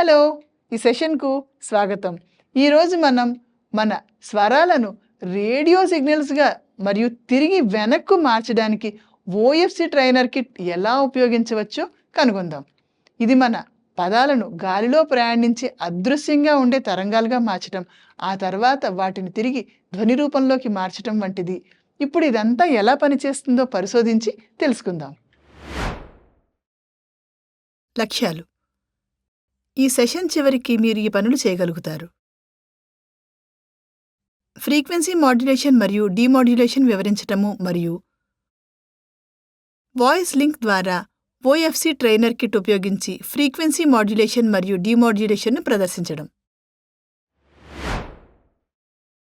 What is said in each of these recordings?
Hello! ఈ సెషన్‌కు స్వాగతం. ఈరోజు మనం మన స్వరాలను రేడియో సిగ్నల్స్‌గా మరియు తిరిగి వెనక్కు మార్చడానికి ఓఎఫ్‌సి ట్రైనర్ కిట్ ఎలా ఉపయోగించవచ్చో కనుగొందాం. ఇది మన పదాలను గాలిలో ప్రయాణించే అదృశ్యంగా ఉండే తరంగాలుగా మార్చటం, ఆ తర్వాత వాటిని తిరిగి ధ్వని రూపంలోకి మార్చటం వంటిది. ఇప్పుడు ఇదంతా ఎలా పనిచేస్తుందో పరిశోధించి తెలుసుకుందాం. లక్ష్యాలు: ఈ సెషన్ చివరికి మీరు ఈ పనులు చేయగలుగుతారు. ఫ్రీక్వెన్సీ మాడ్యులేషన్ మరియు డీమాడ్యులేషన్ వివరించటము మరియు వాయిస్ లింక్ ద్వారా ఓఎఫ్‌సి ట్రైనర్ కిట్ ఉపయోగించి ఫ్రీక్వెన్సీ మాడ్యులేషన్ మరియు డీమాడ్యులేషన్‌ను ప్రదర్శించడం.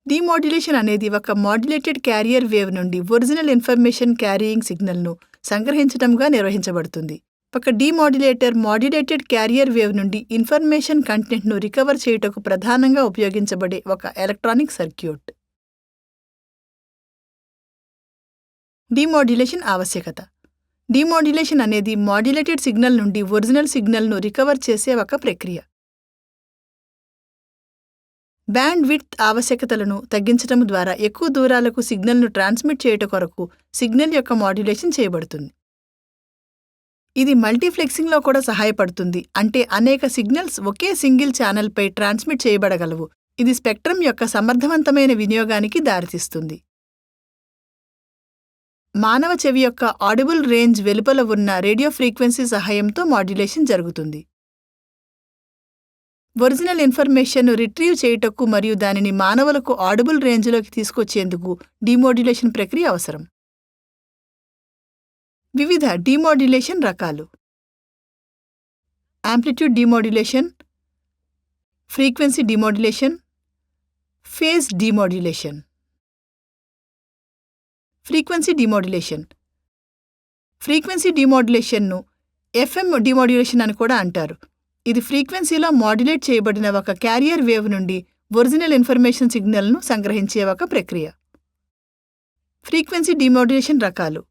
డీమాడ్యులేషన్ అనేది ఒక మాడ్యులేటెడ్ క్యారియర్ వేవ్ నుండి ఒరిజినల్ ఇన్ఫర్మేషన్ క్యారీయింగ్ సిగ్నల్ను సంగ్రహించటంగా నిర్వహించబడుతుంది. ఒక డీమాడ్యులేటర్ మాడ్యులేటెడ్ క్యారియర్ వేవ్ నుండి ఇన్ఫర్మేషన్ కంటెంట్ను రికవర్ చేయుటకు ప్రధానంగా ఉపయోగించబడే ఒక ఎలక్ట్రానిక్ సర్క్యూట్. డీమాడ్యులేషన్ ఆవశ్యకత: డీమాడ్యులేషన్ అనేది మాడ్యులేటెడ్ సిగ్నల్ నుండి ఒరిజినల్ సిగ్నల్ను రికవర్ చేసే ఒక ప్రక్రియ. బ్యాండ్ విడ్త్ ఆవశ్యకతలను తగ్గించడం ద్వారా ఎక్కువ దూరాలకు సిగ్నల్ను ట్రాన్స్మిట్ చేయుట కొరకు సిగ్నల్ యొక్క మాడ్యులేషన్ చేయబడుతుంది. ఇది మల్టీప్లెక్సింగ్లో కూడా సహాయపడుతుంది, అంటే అనేక సిగ్నల్స్ ఒకే సింగిల్ ఛానల్పై ట్రాన్స్మిట్ చేయబడగలవు. ఇది స్పెక్ట్రమ్ యొక్క సమర్థవంతమైన వినియోగానికి దారితీస్తుంది. మానవ చెవి యొక్క ఆడిబుల్ రేంజ్ వెలుపల ఉన్న రేడియో ఫ్రీక్వెన్సీ సహాయంతో మాడ్యులేషన్ జరుగుతుంది. ఒరిజినల్ ఇన్ఫర్మేషన్ను రిట్రీవ్ చేయుటకు మరియు దానిని మానవులకు ఆడిబుల్ రేంజ్లోకి తీసుకొచ్చేందుకు డీమాడ్యులేషన్ ప్రక్రియ అవసరం. వివిధ డీమాడ్యులేషన్ రకాలు: amplitude demodulation, frequency demodulation, phase demodulation. Frequency demodulation. Frequency డీమాడ్యులేషన్ను ఎఫ్ఎం డీమాడ్యులేషన్ అని కూడా అంటారు. ఇది ఫ్రీక్వెన్సీలో మాడ్యులేట్ చేయబడిన ఒక క్యారియర్ వేవ్ నుండి ఒరిజినల్ ఇన్ఫర్మేషన్ సిగ్నల్ను సంగ్రహించే ఒక ప్రక్రియ. ఫ్రీక్వెన్సీ డీమాడ్యులేషన్ రకాలు: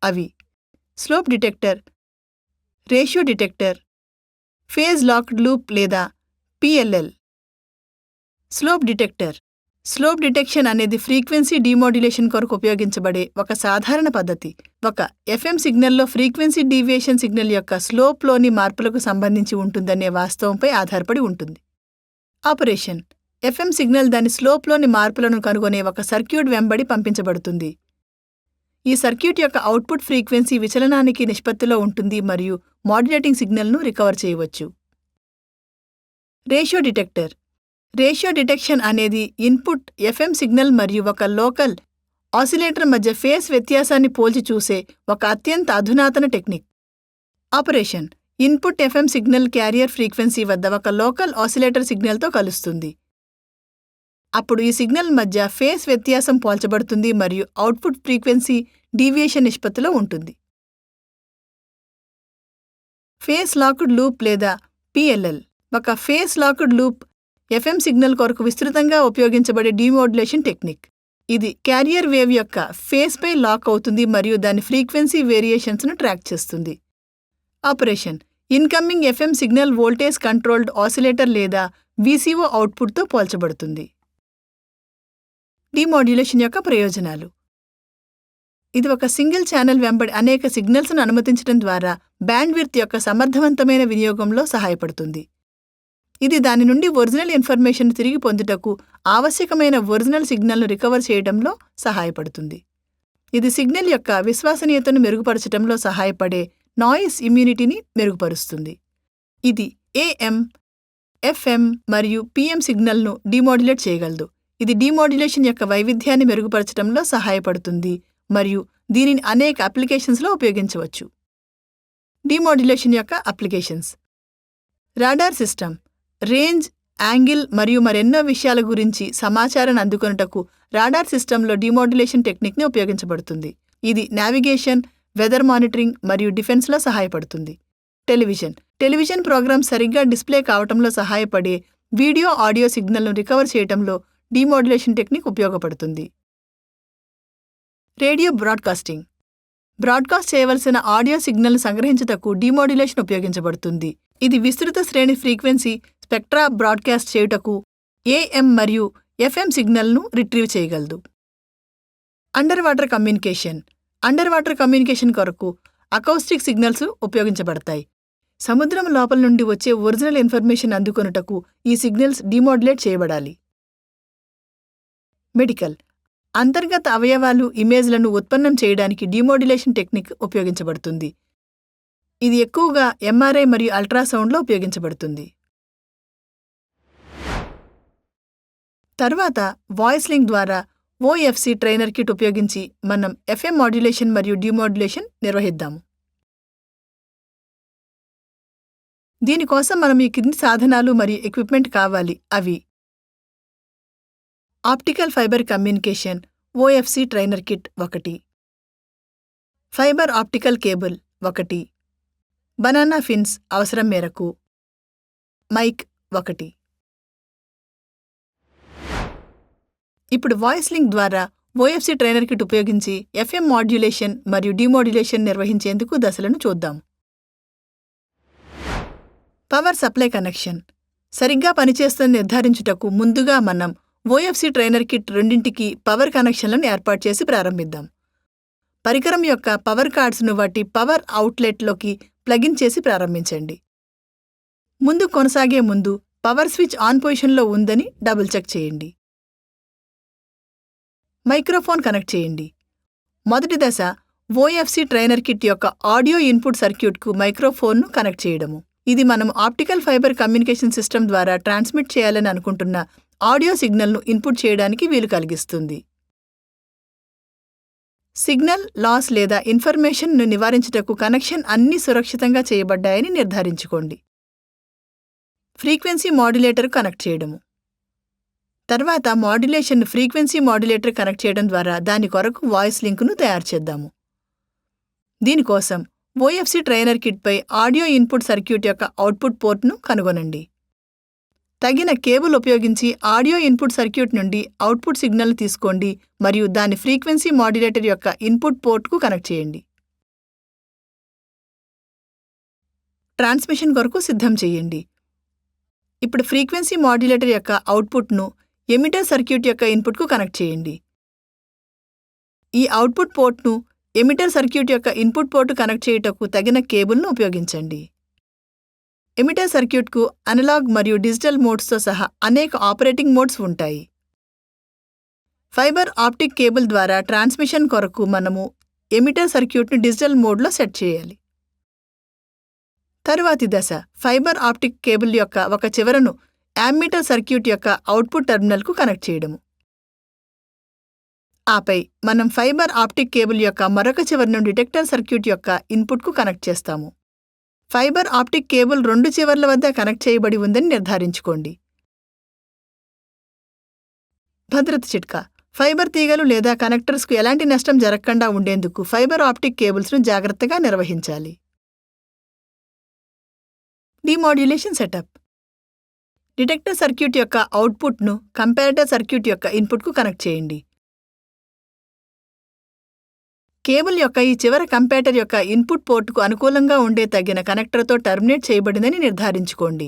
అవి slope detector, ratio detector, phase locked loop లేదా PLL. Slope detector. Slope detection అనేది ఫ్రీక్వెన్సీ డీమాడ్యులేషన్ కొరకు ఉపయోగించబడే ఒక సాధారణ పద్ధతి. ఒక ఎఫ్ఎం సిగ్నల్లో ఫ్రీక్వెన్సీ డీవియేషన్ సిగ్నల్ యొక్క స్లోప్లోని మార్పులకు సంబంధించి ఉంటుందనే వాస్తవంపై ఆధారపడి ఉంటుంది. ఆపరేషన్: ఎఫ్ఎం సిగ్నల్ దాని స్లోప్లోని మార్పులను కనుగొనే ఒక సర్క్యూట్ వెంబడి పంపించబడుతుంది. ఈ సర్క్యూట్ యొక్క అవుట్పుట్ ఫ్రీక్వెన్సీ విచలనానికి నిష్పత్తిలో ఉంటుంది మరియు మాడ్యులేటింగ్ సిగ్నల్ను రికవర్ చేయవచ్చు. Ratio detector. రేషియో డిటెక్షన్ అనేది ఇన్పుట్ ఎఫ్ఎం సిగ్నల్ మరియు ఒక లోకల్ ఆసిలేటర్ మధ్య ఫేజ్ వ్యత్యాసాన్ని పోల్చి చూసే ఒక అత్యంత అధునాతన technique. Operation: input FM signal carrier frequency వద్ద ఒక లోకల్ ఆసిలేటర్ సిగ్నల్తో కలుస్తుంది. అప్పుడు ఈ సిగ్నల్ మధ్య ఫేజ్ వ్యత్యాసం పోల్చబడుతుంది మరియు అవుట్పుట్ ఫ్రీక్వెన్సీ డీవియేషన్ నిష్పత్తిలో ఉంటుంది. ఫేజ్ లాక్డ్ లూప్ లేదా పిఎల్ఎల్. ఒక phase locked loop FM signal కొరకు విస్తృతంగా ఉపయోగించబడే డీమాడ్యులేషన్ టెక్నిక్. ఇది క్యారియర్ వేవ్ యొక్క ఫేజ్పై లాక్ అవుతుంది మరియు దాని ఫ్రీక్వెన్సీ వేరియేషన్స్ను ట్రాక్ చేస్తుంది. Operation: incoming FM signal voltage controlled oscillator లేదా వీసీఓ అవుట్పుట్తో పోల్చబడుతుంది. డీమాడ్యులేషన్ యొక్క ప్రయోజనాలు: ఇది ఒక సింగిల్ ఛానల్ వెంబడి అనేక సిగ్నల్స్ను అనుమతించడం ద్వారా బ్యాండ్విడ్త్ యొక్క సమర్థవంతమైన వినియోగంలో సహాయపడుతుంది. ఇది దాని నుండి ఒరిజినల్ ఇన్ఫర్మేషన్ తిరిగి పొందుటకు ఆవశ్యకమైన ఒరిజినల్ సిగ్నల్ను రికవర్ చేయడంలో సహాయపడుతుంది. ఇది సిగ్నల్ యొక్క విశ్వసనీయతను మెరుగుపరచడంలో సహాయపడే నాయిస్ ఇమ్యూనిటీని మెరుగుపరుస్తుంది. ఇది ఏఎం, ఎఫ్ఎం మరియు పిఎం సిగ్నల్ను డీమాడ్యులేట్ చేయగలదు. ఇది డీమాడ్యులేషన్ యొక్క వైవిధ్యాన్ని మెరుగుపరచడంలో సహాయపడుతుంది మరియు దీనిని అనేక అప్లికేషన్స్లో ఉపయోగించవచ్చు. డీమాడ్యులేషన్ యొక్క applications: radar system. Range, angle మరియు మరెన్నో విషయాల గురించి సమాచారాన్ని అందుకొనుటకు రాడార్ సిస్టంలో డీమాడ్యులేషన్ టెక్నిక్ని ఉపయోగించబడుతుంది. ఇది నావిగేషన్, వెదర్ మానిటరింగ్ మరియు డిఫెన్స్లో సహాయపడుతుంది. టెలివిజన్. టెలివిజన్ ప్రోగ్రామ్ సరిగ్గా డిస్ప్లే కావటంలో సహాయపడే వీడియో, ఆడియో సిగ్నల్ను రికవర్ చేయటంలో డీమాడ్యులేషన్ టెక్నిక్ ఉపయోగపడుతుంది. Radio broadcasting. బ్రాడ్కాస్ట్ చేయవలసిన ఆడియో సిగ్నల్ను సంగ్రహించుటకు డీమాడ్యులేషన్ ఉపయోగించబడుతుంది. ఇది విస్తృత శ్రేణి ఫ్రీక్వెన్సీ స్పెక్ట్రా బ్రాడ్కాస్ట్ చేయుటకు AM మరియు FM సిగ్నల్ను రిట్రీవ్ చేయగలదు. అండర్ వాటర్ కమ్యూనికేషన్ కొరకు అకౌస్టిక్ సిగ్నల్స్ ఉపయోగించబడతాయి. సముద్రం లోపల నుండి వచ్చే ఒరిజినల్ ఇన్ఫర్మేషన్ అందుకొనుటకు ఈ సిగ్నల్స్ డిమోడ్యులేట్ చేయబడాలి. మెడికల్ అంతర్గత అవయవాలు ఇమేజ్లను ఉత్పన్నం చేయడానికి డిమోడ్యులేషన్ టెక్నిక్ ఉపయోగించబడుతుంది. ఇది ఎక్కువగా MRI మరియు అల్ట్రాసౌండ్లో ఉపయోగించబడుతుంది. తర్వాత వాయిస్ లింక్ ద్వారా OFC ట్రైనర్ కిట్ ఉపయోగించి మనం FM మాడ్యులేషన్ మరియు డిమోడ్యులేషన్ నిర్వహిద్దాము. దీనికోసం మనం ఈ కింది సాధనాలు మరియు ఎక్విప్మెంట్ కావాలి. అవి: optical fibre communication OFC trainer kit 1, fibre optical cable 1, banana pins అవసరం మేరకు, మైక్ 1. ఇప్పుడు వాయిస్ లింక్ ద్వారా OFC ట్రైనర్ కిట్ ఉపయోగించి FM మాడ్యులేషన్ మరియు డిమోడ్యులేషన్ నిర్వహించేందుకు దశలను చూద్దాం. పవర్ సప్లై కనెక్షన్ సరిగ్గా పనిచేస్తుందని నిర్ధారించుటకు ముందుగా మనం OFC ట్రైనర్ కిట్ రెండింటికి పవర్ కనెక్షన్లను ఏర్పాటు చేసి ప్రారంభిద్దాం. పరికరం యొక్క పవర్ కార్డ్స్ను వాటి పవర్ అవుట్లెట్లోకి ప్లగిన్ చేసి ప్రారంభించండి. ముందు కొనసాగే ముందు పవర్ స్విచ్ ఆన్ పొజిషన్లో ఉందని డబుల్ చెక్ చేయండి. మైక్రోఫోన్ కనెక్ట్ చేయండి. మొదటి దశ OFC ట్రైనర్ కిట్ యొక్క ఆడియో ఇన్పుట్ సర్క్యూట్కు మైక్రోఫోన్ను కనెక్ట్ చేయడము. ఇది మనం ఆప్టికల్ ఫైబర్ కమ్యూనికేషన్ సిస్టమ్ ద్వారా ట్రాన్స్మిట్ చేయాలని అనుకుంటున్న ఆడియో సిగ్నల్ను ఇన్పుట్ చేయడానికి వీలు కలిగిస్తుంది. సిగ్నల్ లాస్ లేదా ఇన్ఫర్మేషన్ను నివారించుటకు కనెక్షన్ అన్నీ సురక్షితంగా చేయబడ్డాయని నిర్ధారించుకోండి. ఫ్రీక్వెన్సీ మాడ్యులేటర్ కనెక్ట్ చేయడము. తర్వాత మాడ్యులేషన్ ఫ్రీక్వెన్సీ మాడ్యులేటర్ కనెక్ట్ చేయడం ద్వారా దాని కొరకు వాయిస్ లింకును తయారు చేద్దాము. దీనికోసం OFC ట్రైనర్ కిట్పై ఆడియో ఇన్పుట్ సర్క్యూట్ యొక్క అవుట్పుట్ పోర్ట్ను కనుగొనండి. తగిన కేబుల్ ఉపయోగించి ఆడియో ఇన్పుట్ సర్క్యూట్ నుండి అవుట్పుట్ సిగ్నల్ను తీసుకోండి మరియు దాని ఫ్రీక్వెన్సీ మాడ్యులేటర్ యొక్క ఇన్పుట్ పోర్ట్కు కనెక్ట్ చేయండి. ట్రాన్స్మిషన్ కొరకు సిద్ధం చేయండి. ఇప్పుడు ఫ్రీక్వెన్సీ మాడ్యులేటర్ యొక్క అవుట్పుట్ను ఎమిటర్ సర్క్యూట్ యొక్క ఇన్పుట్కు కనెక్ట్ చేయండి. ఈ అవుట్పుట్ పోర్ట్ను ఎమిటర్ సర్క్యూట్ యొక్క ఇన్పుట్ పోర్టు కనెక్ట్ చేయుటకు తగిన కేబుల్ను ఉపయోగించండి. ఎమిటర్ సర్క్యూట్కు అనలాగ్ మరియు డిజిటల్ మోడ్స్తో సహా అనేక ఆపరేటింగ్ మోడ్స్ ఉంటాయి. ఫైబర్ ఆప్టిక్ కేబుల్ ద్వారా ట్రాన్స్మిషన్ కొరకు మనము ఎమిటర్ సర్క్యూట్ను డిజిటల్ మోడ్లో సెట్ చేయాలి. తరువాతి దశ ఫైబర్ ఆప్టిక్ కేబుల్ యొక్క ఒక చివరను యామ్మీటర్ సర్క్యూట్ యొక్క అవుట్పుట్ టెర్మినల్కు కనెక్ట్ చేయడము. ఆపై మనం ఫైబర్ ఆప్టిక్ కేబుల్ యొక్క మరొక చివరను డిటెక్టర్ సర్క్యూట్ యొక్క ఇన్పుట్కు కనెక్ట్ చేస్తాము. ఫైబర్ ఆప్టిక్ కేబుల్ 2 చివర్ల వద్ద కనెక్ట్ చేయబడి ఉందని నిర్ధారించుకోండి. భద్రత చిట్కా: ఫైబర్ తీగలు లేదా కనెక్టర్స్కు ఎలాంటి నష్టం జరగకుండా ఉండేందుకు ఫైబర్ ఆప్టిక్ కేబుల్స్ను జాగ్రత్తగా నిర్వహించాలి. డిమోడ్యులేషన్ సెటప్: డిటెక్టర్ సర్క్యూట్ యొక్క అవుట్పుట్ను కంపారిటర్ సర్క్యూట్ యొక్క ఇన్పుట్కు కనెక్ట్ చేయండి. కేబుల్ యొక్క ఈ చివర కంపారిటర్ యొక్క ఇన్పుట్ పోర్టుకు అనుకూలంగా ఉండే తగిన కనెక్టర్తో టర్మినేట్ చేయబడిందని నిర్ధారించుకోండి.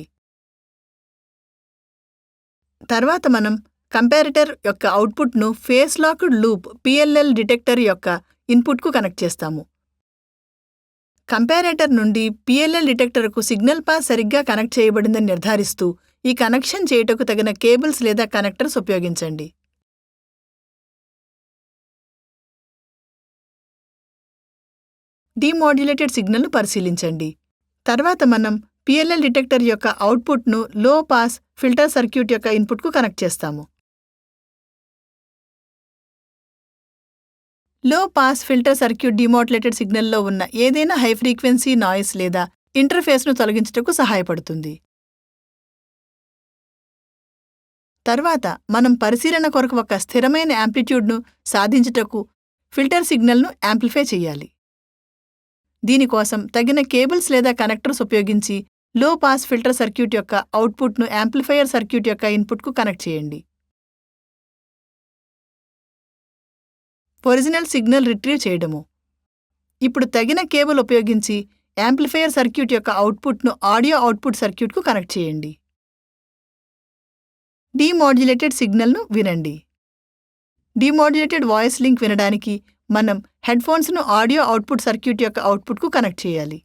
తర్వాత మనం కంపారిటర్ యొక్క అవుట్పుట్ను face locked loop PLL detector యొక్క ఇన్పుట్కు కనెక్ట్ చేస్తాము. కంపారేటర్ నుండి PLL డిటెక్టర్కు సిగ్నల్ పాస్ సరిగ్గా కనెక్ట్ చేయబడిందని నిర్ధారిస్తూ ఈ కనెక్షన్ చేయుటకు తగిన కేబుల్స్ లేదా కనెక్టర్స్ ఉపయోగించండి. డిమోడ్యులేటెడ్ సిగ్నల్ను పరిశీలించండి. తర్వాత మనం PLL డిటెక్టర్ యొక్క అవుట్పుట్ను లో పాస్ ఫిల్టర్ సర్క్యూట్ యొక్క ఇన్పుట్కు కనెక్ట్ చేస్తాము. లో పాస్ ఫిల్టర్ సర్క్యూట్ డిమోడ్యులేటెడ్ సిగ్నల్లో ఉన్న ఏదైనా హై ఫ్రీక్వెన్సీ నాయిస్ లేదా ఇంటర్ఫేస్ను తొలగించుటకు సహాయపడుతుంది. తర్వాత మనం పరిశీలన కొరకు ఒక స్థిరమైన యాంప్లిట్యూడ్ను సాధించుటకు ఫిల్టర్ సిగ్నల్ను యాంప్లిఫై చేయాలి. దీనికోసం తగిన కేబుల్స్ లేదా కనెక్టర్స్ ఉపయోగించి లో పాస్ ఫిల్టర్ సర్క్యూట్ యొక్క అవుట్పుట్ను యాంప్లిఫైయర్ సర్క్యూట్ యొక్క ఇన్పుట్కు కనెక్ట్ చేయండి. ఒరిజినల్ సిగ్నల్ రిట్రీవ్ చేయడము: ఇప్పుడు తగిన కేబుల్ ఉపయోగించి యాంప్లిఫైయర్ సర్క్యూట్ యొక్క అవుట్పుట్ను ఆడియో అవుట్పుట్ సర్క్యూట్కు కనెక్ట్ చేయండి. డీమాడ్యులేటెడ్ సిగ్నల్ను వినండి. డీమాడ్యులేటెడ్ వాయిస్ లింక్ వినడానికి మనం హెడ్ఫోన్స్ను ఆడియో అవుట్పుట్ సర్క్యూట్ యొక్క అవుట్పుట్కు కనెక్ట్ చేయాలి.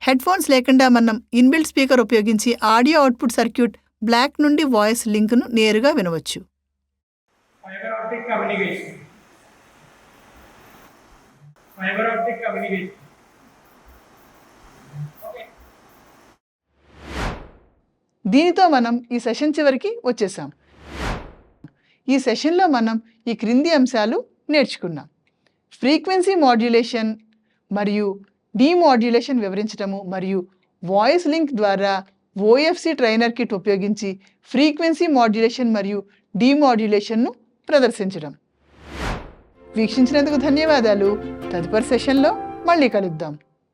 హెడ్ఫోన్స్ లేకుండా మనం ఇన్బిల్ట్ స్పీకర్ ఉపయోగించి ఆడియో అవుట్పుట్ సర్క్యూట్ బ్లాక్ నుండి వాయిస్ లింక్ను నేరుగా వినవచ్చు. Fiber optic communication. Fiber optic communication. Okay. దీనితో మనం ఈ సెషన్ చివరికి వచ్చేసాం. ఈ సెషన్లో మనం ఈ క్రింది అంశాలు నేర్చుకున్నాం. ఫ్రీక్వెన్సీ మాడ్యులేషన్ మరియు డీమాడ్యులేషన్ వివరించడము మరియు వాయిస్ లింక్ ద్వారా OFC ట్రైనర్ కిట్ ఉపయోగించి ఫ్రీక్వెన్సీ మాడ్యులేషన్ మరియు డీమాడ్యులేషన్ను ప్రదర్శించడం. వీక్షించినందుకు ధన్యవాదాలు. తదుపరి సెషన్లో మళ్ళీ కలుద్దాం.